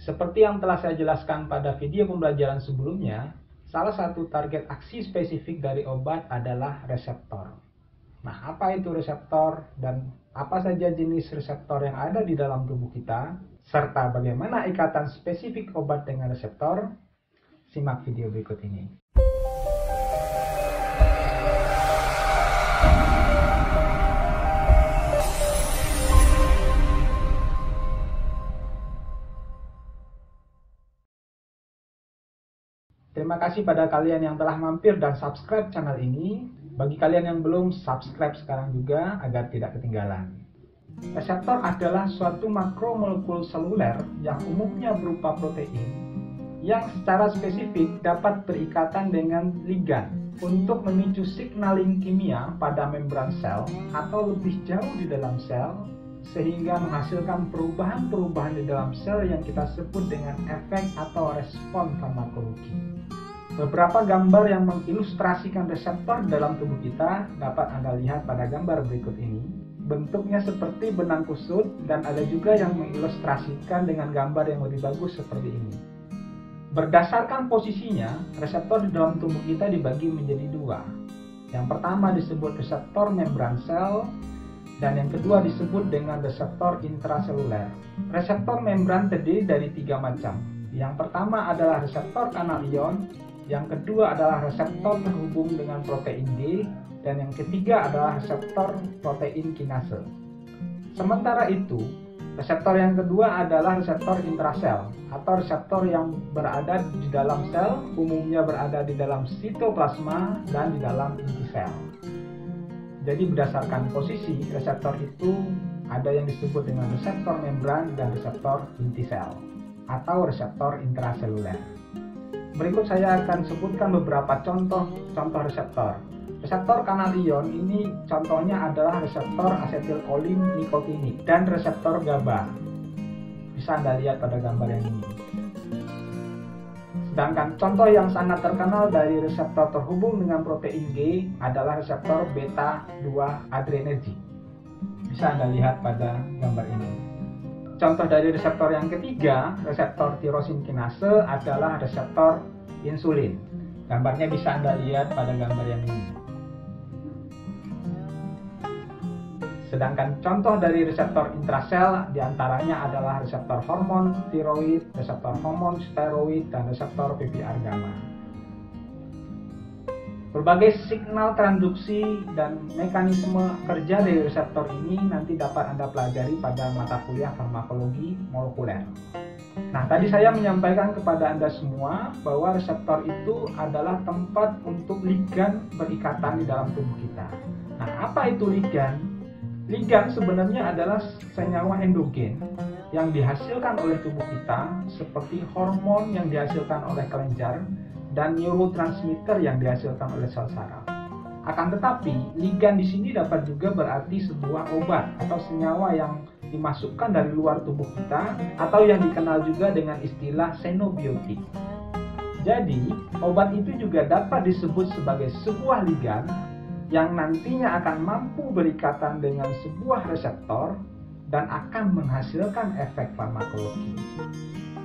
Seperti yang telah saya jelaskan pada video pembelajaran sebelumnya, salah satu target aksi spesifik dari obat adalah reseptor. Nah, apa itu reseptor dan apa saja jenis reseptor yang ada di dalam tubuh kita, serta bagaimana ikatan spesifik obat dengan reseptor? Simak video berikut ini. Terima kasih pada kalian yang telah mampir dan subscribe channel ini. Bagi kalian yang belum, subscribe sekarang juga agar tidak ketinggalan. Reseptor adalah suatu makromolekul seluler yang umumnya berupa protein yang secara spesifik dapat berikatan dengan ligan untuk memicu signaling kimia pada membran sel atau lebih jauh di dalam sel, sehingga menghasilkan perubahan-perubahan di dalam sel yang kita sebut dengan efek atau respon farmakologi. Beberapa gambar yang mengilustrasikan reseptor dalam tubuh kita dapat Anda lihat pada gambar berikut ini. Bentuknya seperti benang kusut dan ada juga yang mengilustrasikan dengan gambar yang lebih bagus seperti ini. Berdasarkan posisinya, reseptor di dalam tubuh kita dibagi menjadi dua. Yang pertama disebut reseptor membran sel dan yang kedua disebut dengan reseptor intraseluler. Reseptor membran terdiri dari tiga macam. Yang pertama adalah reseptor kanal ion, yang kedua adalah reseptor terhubung dengan protein D, dan yang ketiga adalah reseptor protein kinase. Sementara itu, reseptor yang kedua adalah reseptor intrasel atau reseptor yang berada di dalam sel, umumnya berada di dalam sitoplasma dan di dalam inti sel. Jadi berdasarkan posisi, reseptor itu ada yang disebut dengan reseptor membran dan reseptor inti sel atau reseptor intraseluler. Berikut saya akan sebutkan beberapa contoh reseptor. Reseptor kanal ion ini contohnya adalah reseptor asetilkolin nikotinik dan reseptor GABA. Bisa Anda lihat pada gambar yang ini. Sedangkan contoh yang sangat terkenal dari reseptor terhubung dengan protein G adalah reseptor beta 2 adrenergic. Bisa Anda lihat pada gambar ini. Contoh dari reseptor yang ketiga, reseptor tirosin kinase adalah reseptor insulin. Gambarnya bisa Anda lihat pada gambar yang ini. Sedangkan contoh dari reseptor intrasel diantaranya adalah reseptor hormon tiroid, reseptor hormon steroid, dan reseptor PPR gamma. Berbagai signal transduksi dan mekanisme kerja dari reseptor ini nanti dapat Anda pelajari pada mata kuliah farmakologi molekuler. Nah, tadi saya menyampaikan kepada Anda semua bahwa reseptor itu adalah tempat untuk ligan berikatan di dalam tubuh kita. Nah, apa itu ligan? Ligan sebenarnya adalah senyawa endogen yang dihasilkan oleh tubuh kita seperti hormon yang dihasilkan oleh kelenjar dan neurotransmitter yang dihasilkan oleh sel saraf. Akan tetapi, ligan di sini dapat juga berarti sebuah obat atau senyawa yang dimasukkan dari luar tubuh kita atau yang dikenal juga dengan istilah xenobiotik. Jadi, obat itu juga dapat disebut sebagai sebuah ligan yang nantinya akan mampu berikatan dengan sebuah reseptor dan akan menghasilkan efek farmakologi.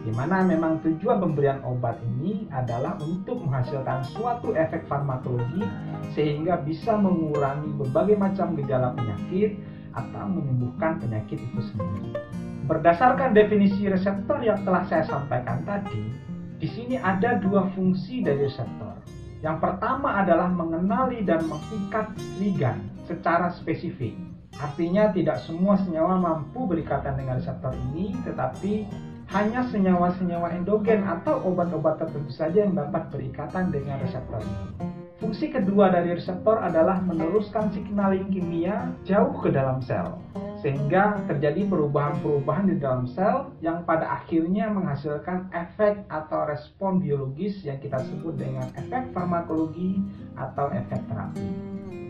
Di mana memang tujuan pemberian obat ini adalah untuk menghasilkan suatu efek farmakologi sehingga bisa mengurangi berbagai macam gejala penyakit atau menyembuhkan penyakit itu sendiri. Berdasarkan definisi reseptor yang telah saya sampaikan tadi, di sini ada dua fungsi dari reseptor. Yang pertama adalah mengenali dan mengikat ligan secara spesifik. Artinya tidak semua senyawa mampu berikatan dengan reseptor ini, tetapi hanya senyawa-senyawa endogen atau obat-obat tertentu saja yang dapat berikatan dengan reseptor ini. Fungsi kedua dari reseptor adalah meneruskan signaling kimia jauh ke dalam sel, sehingga terjadi perubahan-perubahan di dalam sel yang pada akhirnya menghasilkan efek atau respon biologis yang kita sebut dengan efek farmakologi atau efek terapi.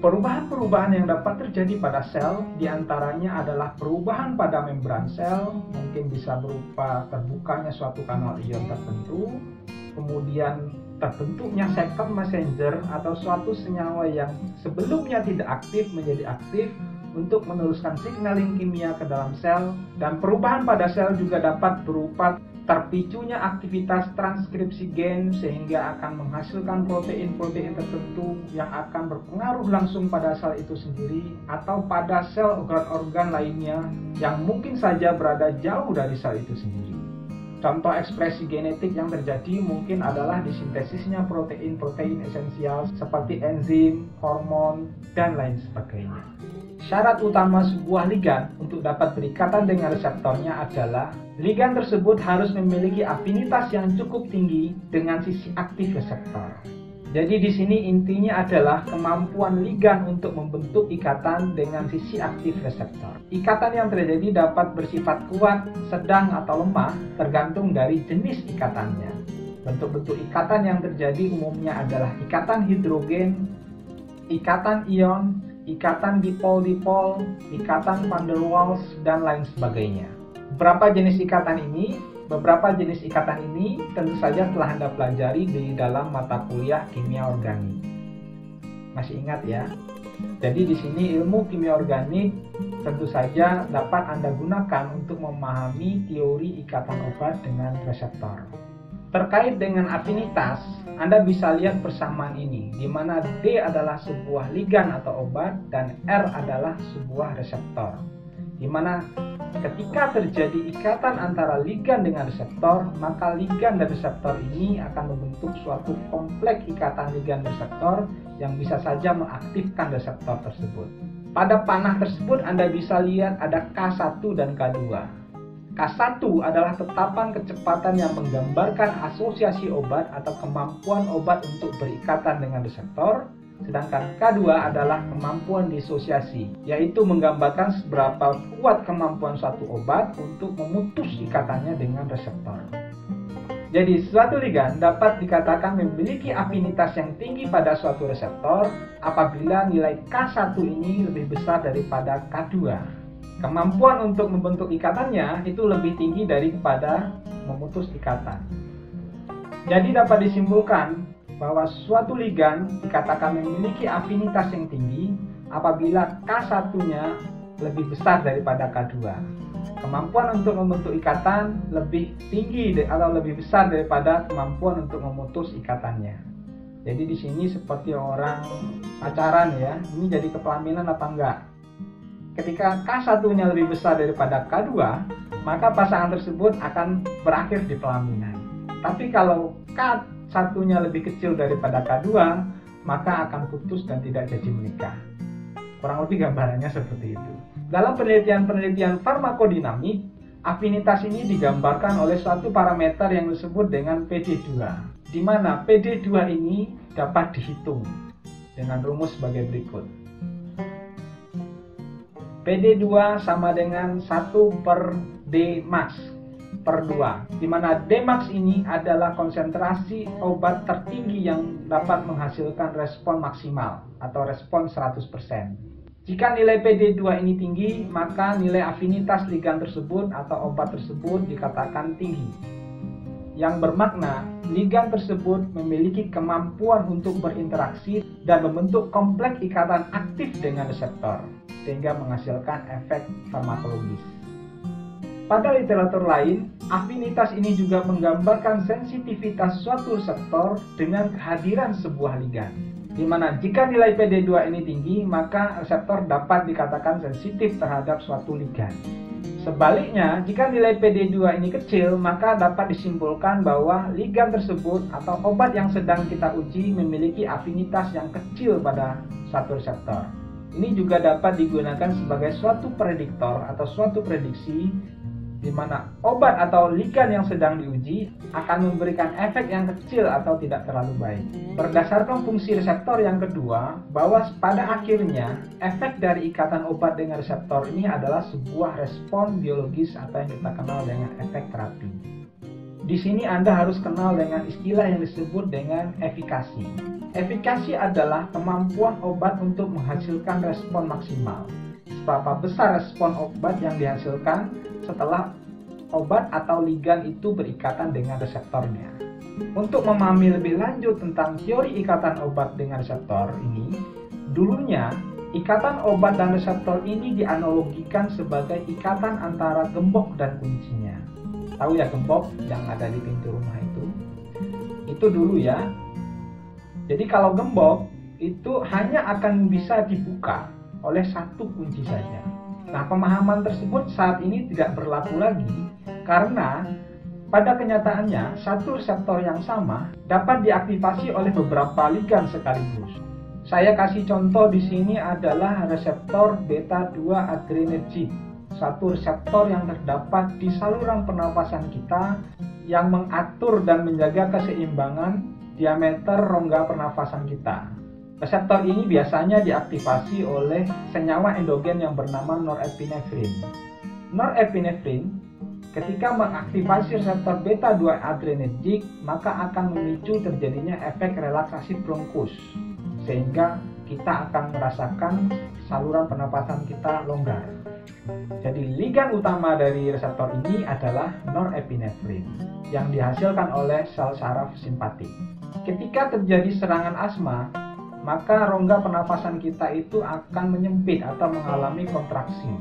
Perubahan-perubahan yang dapat terjadi pada sel diantaranya adalah perubahan pada membran sel, mungkin bisa berupa terbukanya suatu kanal ion tertentu, kemudian terbentuknya second messenger atau suatu senyawa yang sebelumnya tidak aktif menjadi aktif untuk meneruskan signaling kimia ke dalam sel, dan perubahan pada sel juga dapat berupa terpicunya aktivitas transkripsi gen sehingga akan menghasilkan protein-protein tertentu yang akan berpengaruh langsung pada sel itu sendiri atau pada sel organ-organ lainnya yang mungkin saja berada jauh dari sel itu sendiri. Contoh ekspresi genetik yang terjadi mungkin adalah disintesisnya protein-protein esensial seperti enzim, hormon, dan lain sebagainya. Syarat utama sebuah ligan untuk dapat berikatan dengan reseptornya adalah ligan tersebut harus memiliki afinitas yang cukup tinggi dengan sisi aktif reseptor. Jadi di sini intinya adalah kemampuan ligan untuk membentuk ikatan dengan sisi aktif reseptor. Ikatan yang terjadi dapat bersifat kuat, sedang, atau lemah tergantung dari jenis ikatannya. Bentuk-bentuk ikatan yang terjadi umumnya adalah ikatan hidrogen, ikatan ion, ikatan dipol-dipol, ikatan van der Waals, dan lain sebagainya. Beberapa jenis ikatan ini tentu saja telah Anda pelajari di dalam mata kuliah kimia organik. Masih ingat ya? Jadi di sini ilmu kimia organik tentu saja dapat Anda gunakan untuk memahami teori ikatan obat dengan reseptor. Terkait dengan afinitas, Anda bisa lihat persamaan ini, di mana D adalah sebuah ligan atau obat dan R adalah sebuah reseptor. Di mana ketika terjadi ikatan antara ligan dengan reseptor, maka ligan dan reseptor ini akan membentuk suatu kompleks ikatan ligan reseptor yang bisa saja mengaktifkan reseptor tersebut. Pada panah tersebut Anda bisa lihat ada K1 dan K2. K1 adalah tetapan kecepatan yang menggambarkan asosiasi obat atau kemampuan obat untuk berikatan dengan reseptor. Sedangkan K2 adalah kemampuan disosiasi, yaitu menggambarkan seberapa kuat kemampuan suatu obat untuk memutus ikatannya dengan reseptor. Jadi suatu ligan dapat dikatakan memiliki afinitas yang tinggi pada suatu reseptor apabila nilai K1 ini lebih besar daripada K2. Kemampuan untuk membentuk ikatannya itu lebih tinggi daripada memutus ikatan. Jadi dapat disimpulkan bahwa suatu ligan dikatakan memiliki afinitas yang tinggi apabila K1-nya lebih besar daripada K2. Kemampuan untuk membentuk ikatan lebih tinggi atau lebih besar daripada kemampuan untuk memutus ikatannya. Jadi di sini seperti orang pacaran ya, ini jadi kepelaminan apa enggak? Ketika K1-nya lebih besar daripada K2, maka pasangan tersebut akan berakhir di pelaminan. Tapi kalau K1-nya lebih kecil daripada K2, maka akan putus dan tidak jadi menikah. Kurang lebih gambarannya seperti itu. Dalam penelitian-penelitian farmakodinamik, afinitas ini digambarkan oleh suatu parameter yang disebut dengan PD2, di mana PD2 ini dapat dihitung dengan rumus sebagai berikut. PD2 sama dengan 1/Dmax per 2, di mana Dmax ini adalah konsentrasi obat tertinggi yang dapat menghasilkan respon maksimal atau respon 100%. Jika nilai PD2 ini tinggi, maka nilai afinitas ligan tersebut atau obat tersebut dikatakan tinggi. Yang bermakna, ligan tersebut memiliki kemampuan untuk berinteraksi dan membentuk kompleks ikatan aktif dengan reseptor, sehingga menghasilkan efek farmakologis. Pada literatur lain, afinitas ini juga menggambarkan sensitivitas suatu reseptor dengan kehadiran sebuah ligan. Di mana jika nilai PD2 ini tinggi, maka reseptor dapat dikatakan sensitif terhadap suatu ligan. Sebaliknya, jika nilai PD2 ini kecil, maka dapat disimpulkan bahwa ligan tersebut atau obat yang sedang kita uji memiliki afinitas yang kecil pada suatu reseptor. Ini juga dapat digunakan sebagai suatu prediktor atau suatu prediksi di mana obat atau ligan yang sedang diuji akan memberikan efek yang kecil atau tidak terlalu baik. Berdasarkan fungsi reseptor yang kedua, bahwa pada akhirnya efek dari ikatan obat dengan reseptor ini adalah sebuah respon biologis atau yang kita kenal dengan efek terapi. Di sini Anda harus kenal dengan istilah yang disebut dengan efikasi. Efikasi adalah kemampuan obat untuk menghasilkan respon maksimal. Seberapa besar respon obat yang dihasilkan setelah obat atau ligan itu berikatan dengan reseptornya. Untuk memahami lebih lanjut tentang teori ikatan obat dengan reseptor ini, dulunya ikatan obat dan reseptor ini dianalogikan sebagai ikatan antara gembok dan kuncinya. Tahu ya gembok yang ada di pintu rumah itu dulu ya. Jadi kalau gembok itu hanya akan bisa dibuka oleh satu kunci saja. Nah, pemahaman tersebut saat ini tidak berlaku lagi karena pada kenyataannya satu reseptor yang sama dapat diaktifasi oleh beberapa ligan sekaligus. Saya kasih contoh di sini adalah reseptor beta 2 adrenergic, satu reseptor yang terdapat di saluran pernapasan kita yang mengatur dan menjaga keseimbangan diameter rongga pernafasan kita. Reseptor ini biasanya diaktifasi oleh senyawa endogen yang bernama norepinefrin. Norepinefrin ketika mengaktifasi reseptor beta 2 adrenergic maka akan memicu terjadinya efek relaksasi bronkus, sehingga kita akan merasakan saluran pernapasan kita longgar. Jadi ligan utama dari reseptor ini adalah norepinefrin yang dihasilkan oleh sel saraf simpatik. Ketika terjadi serangan asma, maka rongga pernafasan kita itu akan menyempit atau mengalami kontraksi.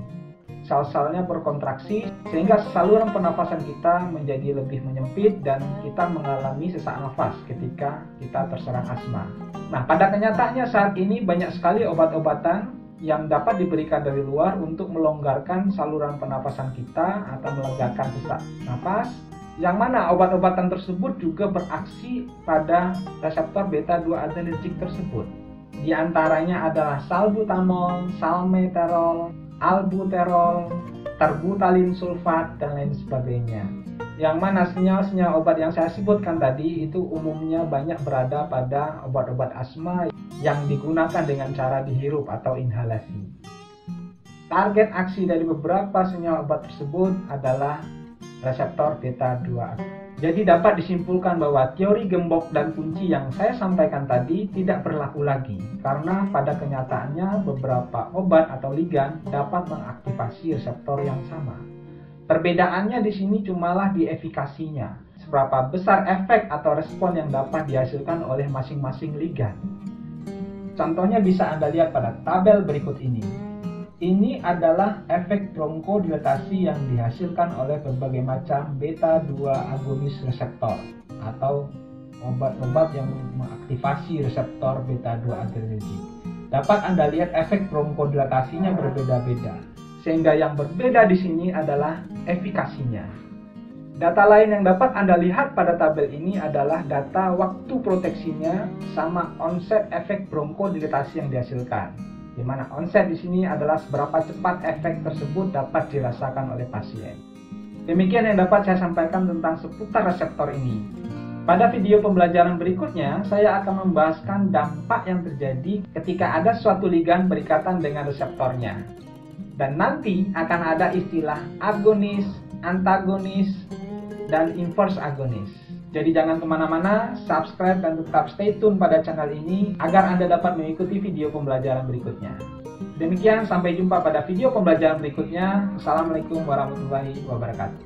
Sel-selnya berkontraksi sehingga saluran pernafasan kita menjadi lebih menyempit dan kita mengalami sesak nafas ketika kita terserang asma. Nah, pada kenyataannya saat ini banyak sekali obat-obatan yang dapat diberikan dari luar untuk melonggarkan saluran pernapasan kita atau melegakan sesak nafas, yang mana obat-obatan tersebut juga beraksi pada reseptor beta 2 adrenergic tersebut. Di antaranya adalah salbutamol, salmeterol, albuterol, terbutalin sulfat, dan lain sebagainya. Yang mana senyawa-senyawa obat yang saya sebutkan tadi itu umumnya banyak berada pada obat-obat asma yang digunakan dengan cara dihirup atau inhalasi. Target aksi dari beberapa senyawa obat tersebut adalah reseptor beta 2. Jadi dapat disimpulkan bahwa teori gembok dan kunci yang saya sampaikan tadi tidak berlaku lagi karena pada kenyataannya beberapa obat atau ligan dapat mengaktifasi reseptor yang sama. Perbedaannya di sini cumalah di efikasinya, seberapa besar efek atau respon yang dapat dihasilkan oleh masing-masing ligan. Contohnya bisa Anda lihat pada tabel berikut ini. Ini adalah efek bronkodilatasi yang dihasilkan oleh berbagai macam beta 2 agonis reseptor atau obat-obat yang mengaktifasi reseptor beta 2 adrenergic. Dapat Anda lihat efek bronkodilatasinya berbeda-beda, sehingga yang berbeda di sini adalah efikasinya. Data lain yang dapat Anda lihat pada tabel ini adalah data waktu proteksinya sama onset efek bronkodilatasi yang dihasilkan. Di mana onset di sini adalah seberapa cepat efek tersebut dapat dirasakan oleh pasien. Demikian yang dapat saya sampaikan tentang seputar reseptor ini. Pada video pembelajaran berikutnya, saya akan membahaskan dampak yang terjadi ketika ada suatu ligan berikatan dengan reseptornya. Dan nanti akan ada istilah agonis, antagonis, dan inverse agonis. Jadi jangan kemana-mana, subscribe dan tetap stay tune pada channel ini agar Anda dapat mengikuti video pembelajaran berikutnya. Demikian, sampai jumpa pada video pembelajaran berikutnya. Assalamualaikum warahmatullahi wabarakatuh.